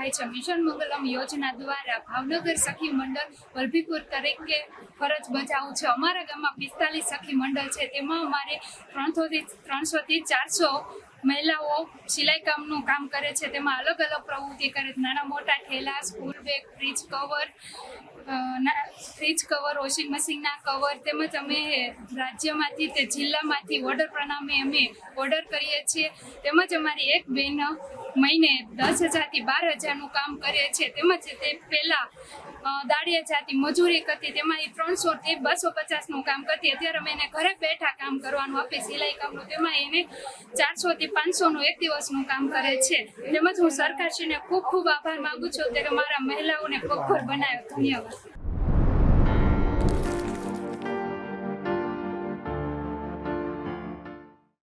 થાય છે। મિશન મંગલમ યોજના દ્વારા ભાવનગર સખી મંડળ વલભીપુર તરીકે ફરજ બજાવું છે। અમારા ગામમાં 45 સખી મંડળ છે, તેમાં અમારે 300 થી 400 મહિલાઓ સિલાઈ કામનું કામ કરે છે। તેમાં અલગ અલગ પ્રવૃત્તિ કરે છે, નાના મોટા ઠેલા, school bag, fridge cover, washing મશીનના કવર, તેમજ અમે રાજ્યમાંથી તે જિલ્લામાંથી ઓર્ડર પ્રમાણે અમે ઓર્ડર કરીએ છીએ। તેમજ અમારી એક બેન મહિને 10,000 થી 12,000નું કામ કરે છે। તેમજ તે પહેલાં દાળિયા જાતી મજૂરી કરતી, તેમાંથી 300 થી 250નું કામ કરતી। અત્યારે અમે એને ઘરે બેઠા કામ કરવાનું આપીએ સિલાઈ કામનું, તેમાં એને 400 થી 500નું એક દિવસનું કામ કરે છે। તેમજ હું સરકારશ્રીને ખૂબ ખૂબ આભાર માગું છું કે મારા મહિલાઓને પગભર બનાવ્યો। ધન્યવાદ।